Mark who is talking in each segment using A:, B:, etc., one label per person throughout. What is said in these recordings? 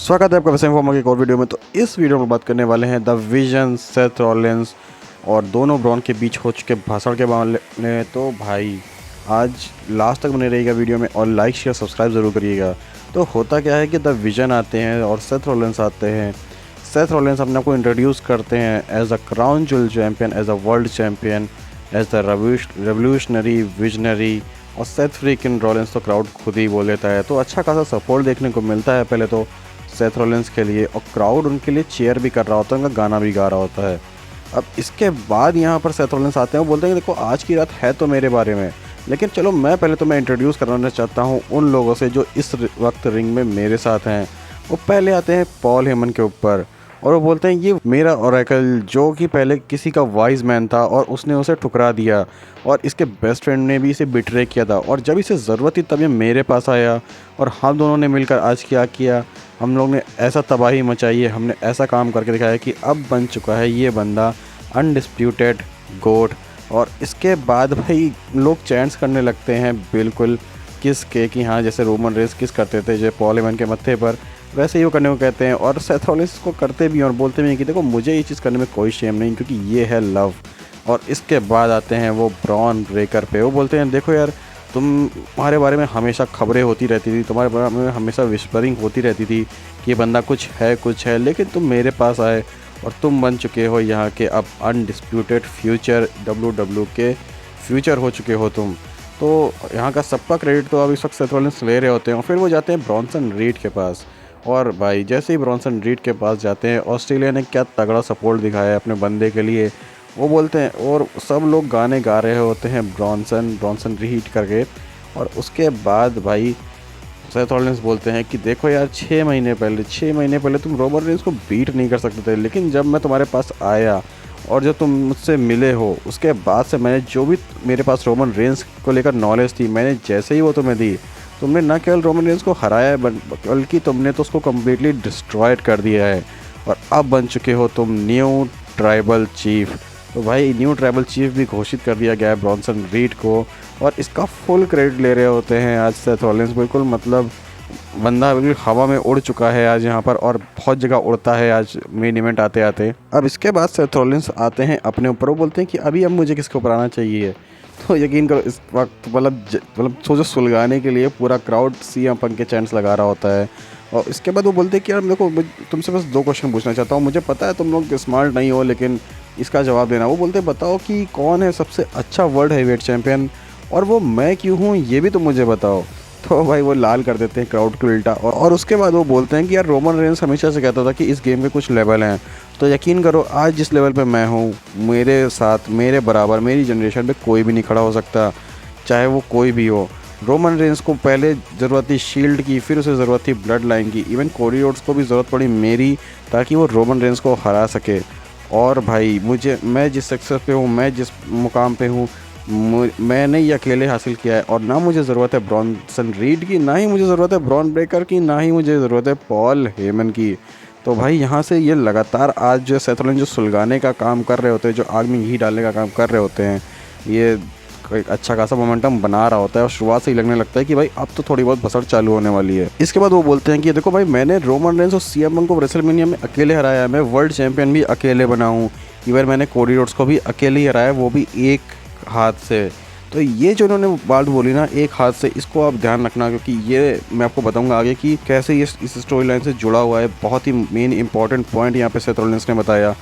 A: स्वागत है आपका वैसे फॉर्मा की एक और वीडियो में। तो इस वीडियो में बात करने वाले हैं द विजन, सेथ रॉलिंस और दोनों ब्रॉन के बीच हो चुके भाषण के बारे में। तो भाई आज लास्ट तक बने रहिएगा वीडियो में और लाइक शेयर सब्सक्राइब ज़रूर करिएगा। तो होता क्या है कि द विजन आते हैं और सेथ रॉलिंस आते हैं। सेथ रॉलिंस अपने आप को इंट्रोड्यूस करते हैं as a crown jewel champion, as a world champion, as the revolutionary visionary. और सेथ फ्रीकिन रॉलिंस तो क्राउड खुद ही बोल देता है। तो अच्छा खासा सपोर्ट देखने को मिलता है पहले तो सेथ रॉलिंस के लिए, और क्राउड उनके लिए चीयर भी कर रहा होता है, उनका गाना भी गा रहा होता है। अब इसके बाद यहाँ पर सेथ रॉलिंस आते हैं, वो बोलते हैं कि देखो आज की रात है तो मेरे बारे में, लेकिन चलो मैं इंट्रोड्यूस कराना चाहता हूँ उन लोगों से जो इस वक्त रिंग में मेरे साथ हैं। वो पहले आते हैं पॉल हेमन के ऊपर और वो बोलते हैं ये मेरा ओरेकल, जो कि पहले किसी का वाइज मैन था और उसने उसे ठुकरा दिया और इसके बेस्ट फ्रेंड ने भी इसे बिट्रे किया था, और जब इसे ज़रूरत थी तब ये मेरे पास आया और हम दोनों ने मिलकर आज क्या किया, हम लोग ने ऐसा तबाही मचाई है, हमने ऐसा काम करके दिखाया कि अब बन चुका है ये बंदा अनडिस्प्यूटेड गोट। और इसके बाद भाई लोग चैंट्स करने लगते हैं बिल्कुल किस के, कि हाँ जैसे रोमन रेस किस करते थे जो पॉल हेमन के मत्थे पर, वैसे ही वो करने को कहते हैं। और सेथ रॉलिंस को करते भी हैं और बोलते भी हैं कि देखो मुझे ये चीज़ करने में कोई शेम नहीं, क्योंकि ये है लव। और इसके बाद आते हैं वो ब्रॉन ब्रेकर पे। वो बोलते हैं देखो यार, तुम्हारे बारे में हमेशा खबरें होती रहती थी, तुम्हारे बारे में हमेशा विस्परिंग होती रहती थी कि ये बंदा कुछ है, लेकिन तुम मेरे पास आए और तुम बन चुके हो यहाँ के अब अनडिस्प्यूटेड फ्यूचर, WWE के फ्यूचर हो चुके हो तुम। तो यहाँ का सबका क्रेडिट तो अब इस वक्त सेथ रॉलिंस ले रहे होते हैं। और फिर वो जाते हैं ब्रॉनसन रीड के पास, और भाई जैसे ही ब्रॉनसन रीड के पास जाते हैं, ऑस्ट्रेलिया ने क्या तगड़ा सपोर्ट दिखाया है अपने बंदे के लिए। वो बोलते हैं और सब लोग गाने गा रहे होते हैं ब्रॉनसन रीड करके। और उसके बाद भाई सेथ रॉलिंस बोलते हैं कि देखो यार 6 महीने पहले तुम रोमन रेंस को बीट नहीं कर सकते थे, लेकिन जब मैं तुम्हारे पास आया और जब तुम मुझसे मिले हो उसके बाद से मैंने जो भी मेरे पास रोमन रेंस को लेकर नॉलेज थी, मैंने जैसे ही वो तुम्हें दी, तुमने न केवल रोमन रेंस को हराया है बल्कि तुमने तो उसको कम्प्लीटली डिस्ट्रॉयड कर दिया है। और अब बन चुके हो तुम न्यू ट्राइबल चीफ। तो भाई न्यू ट्राइबल चीफ भी घोषित कर दिया गया है ब्रॉनसन रीड को, और इसका फुल क्रेडिट ले रहे होते हैं आज सेथ रॉलिंस। बिल्कुल मतलब बंदा बिल्कुल हवा में उड़ चुका है आज यहाँ पर, और बहुत जगह उड़ता है आज मेन इवेंट आते आते। अब इसके बाद सेथ रॉलिंस आते हैं अपने ऊपर। वो बोलते हैं कि अभी अब मुझे किसके ऊपर आना चाहिए। तो यकीन करो इस वक्त मतलब सोचो सुलगाने के लिए पूरा क्राउड CM पंक के चैंट्स लगा रहा होता है। और इसके बाद वो बोलते हैं कि यार देखो तुमसे बस 2 क्वेश्चन पूछना चाहता हूँ, मुझे पता है तुम लोग स्मार्ट नहीं हो, लेकिन इसका जवाब देना। वो बोलते हैं बताओ कि कौन है सबसे अच्छा वर्ल्ड हैवीवेट चैम्पियन, और वो मैं क्यों हूँ ये भी तुम मुझे बताओ। तो भाई वो लाल कर देते हैं क्राउड को उल्टा। और उसके बाद वो बोलते हैं कि यार रोमन रेंस हमेशा से कहता था कि इस गेम के कुछ लेवल हैं, तो यकीन करो आज जिस लेवल पे मैं हूँ, मेरे साथ मेरे बराबर मेरी जनरेशन पे कोई भी नहीं खड़ा हो सकता, चाहे वो कोई भी हो। रोमन रेंस को पहले ज़रूरत थी शील्ड की, फिर उसे ज़रूरत थी ब्लड लाइन की, इवन कोडी रोड्स को भी ज़रूरत पड़ी मेरी, ताकि वो रोमन रेंस को हरा सके। और भाई मैं जिस सक्सेस पे हूँ, मैं जिस मुकाम पे हूँ, मैंने ये अकेले हासिल किया है। और ना मुझे ज़रूरत है ब्रॉनसन रीड की, ना ही मुझे ज़रूरत है ब्रॉन ब्रेकर की, ना ही मुझे ज़रूरत है पॉल हेमन की। तो भाई यहाँ से ये लगातार आज जो सेथ रॉलिंस जो सुलगाने का काम कर रहे होते हैं, जो आग में घी डालने का काम कर रहे होते हैं, ये एक अच्छा खासा मोमेंटम बना रहा होता है। और शुरुआत से ही लगने लगता है कि भाई अब तो थोड़ी बहुत बसर चालू होने वाली है। इसके बाद वो बोलते हैं कि देखो भाई मैंने रोमन रेंस और CM पंक को रेसलमेनिया में अकेले हराया है, मैं वर्ल्ड चैम्पियन भी अकेले बना हूँ, इवन मैंने कोडी रोड्स को भी अकेले ही हराया, वो भी एक हाथ से। तो ये जो उन्होंने बात बोली ना एक हाथ से, इसको आप ध्यान रखना, क्योंकि ये मैं आपको बताऊंगा आगे कि कैसे ये इस स्टोरी लाइन से जुड़ा हुआ है। बहुत ही मेन इंपॉर्टेंट पॉइंट यहाँ पे सेथ रॉलिंस ने बताया।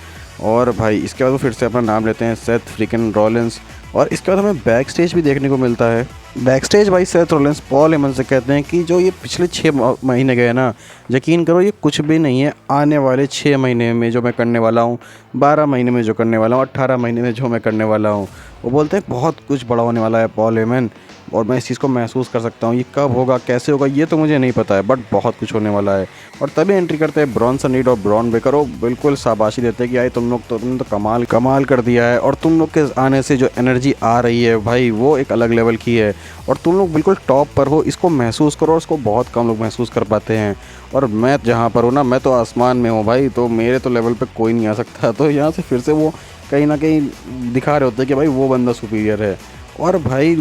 A: और भाई इसके बाद वो फिर से अपना नाम लेते हैं सेथ फ्रीकिन रॉलिंस। और इसके बाद हमें बैक स्टेज भी देखने को मिलता है। बैक स्टेज भाई सेथ रॉलिंस पॉल हेमन से कहते हैं कि जो ये पिछले 6 महीने गए ना, यकीन करो ये कुछ भी नहीं है आने वाले 6 महीने में जो मैं करने वाला हूँ, 12 महीने में जो करने वाला हूँ, 18 महीने में जो मैं करने वाला हूँ। वो बोलते हैं बहुत कुछ बड़ा होने वाला है पॉल हेमन, और मैं इस चीज़ को महसूस कर सकता हूँ। ये कब होगा कैसे होगा ये तो मुझे नहीं पता है, बट बहुत कुछ होने वाला है। और तभी एंट्री करते हैं ब्रॉनसन रीड और ब्रॉन ब्रेकर। वो बिल्कुल शाबाशी देते हैं कि यार तुमने तो कमाल कर दिया है, और तुम लोग के आने से जो एनर्जी आ रही है भाई वो एक अलग लेवल की है, और तुम लोग बिल्कुल टॉप पर हो, इसको महसूस करो। और इसको बहुत कम लोग महसूस कर पाते हैं, और मैं जहाँ पर हूँ ना, मैं तो आसमान में हूँ भाई, तो मेरे तो लेवल पे कोई नहीं आ सकता। तो यहाँ से फिर से वो कहीं ना कहीं दिखा रहे होते हैं कि भाई वो बंदा सुपीरियर है। और भाई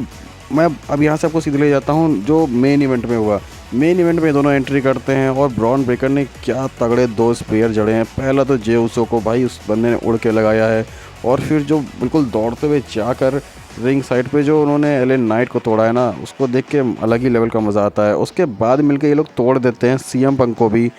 A: मैं अब यहाँ से आपको सीधे ले जाता हूँ जो मेन इवेंट में हुआ। मेन इवेंट में दोनों एंट्री करते हैं और ब्रॉन ब्रेकर ने क्या तगड़े 2 स्पेयर जड़े हैं। पहला तो जे उसो को भाई उस बंदे ने उड़ के लगाया है, और फिर जो बिल्कुल दौड़ते हुए जाकर रिंग साइड पे जो उन्होंने एलन नाइट को तोड़ा है ना, उसको देख के अलग ही लेवल का मज़ा आता है। उसके बाद मिलकर ये लोग तोड़ देते हैं सीएम पंक को भी।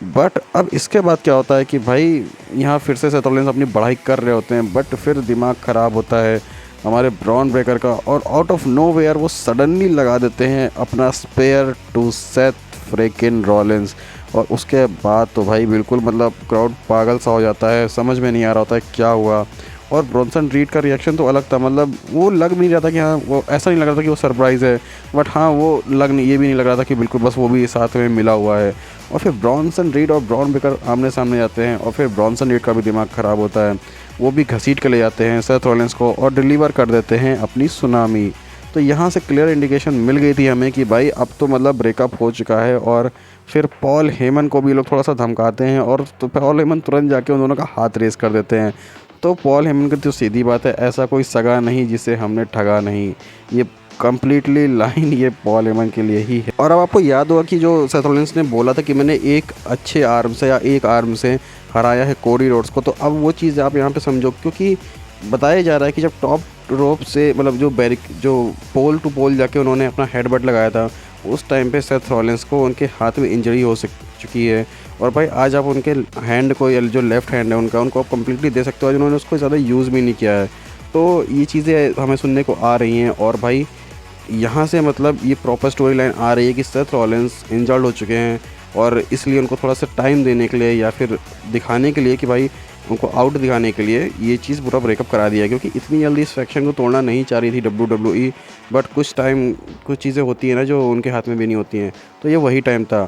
A: बट अब इसके बाद क्या होता है कि भाई यहाँ फिर से सेथ रॉलिंस अपनी बढ़ाई कर रहे होते हैं, बट फिर दिमाग ख़राब होता है हमारे ब्रॉन ब्रेकर का, और आउट ऑफ नो वेयर वो सडनली लगा देते हैं अपना spear to Seth freakin Rollins. और उसके बाद तो भाई बिल्कुल मतलब क्राउड पागल सा हो जाता है, समझ में नहीं आ रहा होता है क्या हुआ। और ब्रॉन्सन रीड का रिएक्शन तो अलग था, मतलब वो लग भी नहीं रहा था कि हाँ, वो ऐसा नहीं लग रहा था कि वो सरप्राइज़ है, बट हाँ वो ये भी नहीं लग रहा था कि बिल्कुल बस वो भी साथ में मिला हुआ है। और फिर ब्रॉन्सन रीड और ब्रॉन ब्रेकर आमने सामने जाते हैं, और फिर ब्रॉन्सन रीड का भी दिमाग ख़राब होता है। वो भी घसीट के ले जाते हैं सेथ रॉलिंस को और डिलीवर कर देते हैं अपनी सुनामी। तो यहाँ से क्लियर इंडिकेशन मिल गई थी हमें कि भाई अब तो मतलब ब्रेकअप हो चुका है। और फिर पॉल हेमन को भी लोग थोड़ा सा धमकाते हैं, और तो पॉल हेमन तुरंत जाके उन दोनों का हाथ रेस कर देते हैं। तो पॉल हेमन की तो सीधी बात है, ऐसा कोई सगा नहीं जिसे हमने ठगा नहीं, ये कम्प्लीटली लाइन ये पॉल हेमन के लिए ही है। और अब आपको याद होगा कि जो सेथ रॉलिंस ने बोला था कि मैंने एक अच्छे आर्म से या एक आर्म से हराया है कोडी रोड्स को, तो अब वो चीज़ आप यहाँ पे समझो, क्योंकि बताया जा रहा है कि जब टॉप रोप से मतलब जो पोल टू पोल जाके उन्होंने अपना हेडबट लगाया था, उस टाइम पे सेथ रॉलिंस को उनके हाथ में इंजरी हो चुकी है। और भाई आज आप उनके हैंड को, या जो लेफ़्ट हैंड है उनको आप कम्प्लीटली दे सकते हो, आज उन्होंने उसको ज़्यादा यूज़ भी नहीं किया है। तो ये चीज़ें हमें सुनने को आ रही हैं। और भाई यहाँ से मतलब ये प्रॉपर स्टोरी लाइन आ रही है कि सेथ रॉलिंस इंजर्ड हो चुके हैं, और इसलिए उनको थोड़ा सा टाइम देने के लिए या फिर दिखाने के लिए कि भाई उनको आउट दिखाने के लिए ये चीज़ पूरा ब्रेकअप करा दिया, क्योंकि इतनी जल्दी इस फैक्शन को तोड़ना नहीं चाह रही थी WWE। बट कुछ चीज़ें होती हैं ना जो उनके हाथ में भी नहीं होती हैं, तो ये वही टाइम था।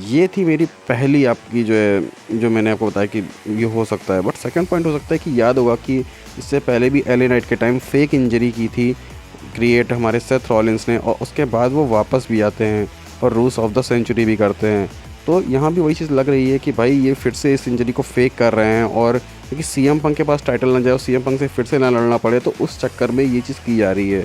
A: ये थी मेरी पहली आपकी जो मैंने आपको बताया कि ये हो सकता है। बट सेकंड पॉइंट हो सकता है कि याद होगा कि इससे पहले भी एले नाइट के टाइम फेक इंजरी की थी क्रिएट हमारे सेथ रॉलिंस ने, और उसके बाद वो वापस भी आते हैं और रूल्स ऑफ द सेंचुरी भी करते हैं। तो यहाँ भी वही चीज़ लग रही है कि भाई ये फिर से इस इंजरी को फेक कर रहे हैं, और क्योंकि सीएम पंक के पास टाइटल ना जाए और सीएम पंक से फिर से ना लड़ना पड़े, तो उस चक्कर में ये चीज़ की जा रही है।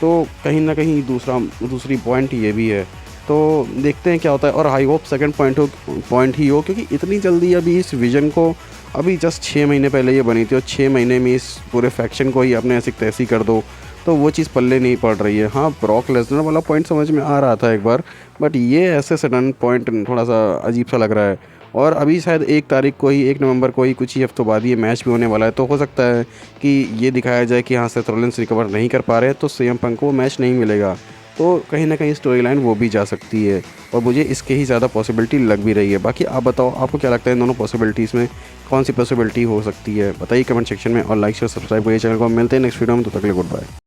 A: तो कहीं ना कहीं दूसरी पॉइंट ये भी है। तो देखते हैं क्या होता है। और आई होप सेकंड पॉइंट ही हो, क्योंकि इतनी जल्दी अभी इस विजन को, अभी जस्ट 6 महीने पहले ये बनी थी, और 6 महीने में इस पूरे फैक्शन को ही आपने ऐसी तैसी कर दो, तो वो चीज़ पल्ले नहीं पड़ रही है। हाँ, ब्रॉक लेसनर वाला पॉइंट समझ में आ रहा था एक बार, बट ये ऐसे सडन पॉइंट थोड़ा सा अजीब सा लग रहा है। और अभी शायद 1 नवंबर को ही कुछ ही हफ्तों बाद ये मैच भी होने वाला है, तो हो सकता है कि ये दिखाया जाए कि हाँ सेथ रॉलिंस रिकवर नहीं कर पा रहे, तो सीएम पंक को मैच नहीं मिलेगा। तो कहीं ना कहीं स्टोरी लाइन वो भी जा सकती है, और मुझे इसके ही ज़्यादा पॉसिबिलिटी लग भी रही है। बाकी आप बताओ, आपको क्या लगता है इन दोनों पॉसिबिलिटीज़ में कौन सी पॉसिबिलिटी हो सकती है? बताइए कमेंट सेक्शन में, और लाइक शेयर सब्सक्राइब करिए चैनल को। मिलते हैं नेक्स्ट वीडियो में, तो तक के लिए गुड बाय।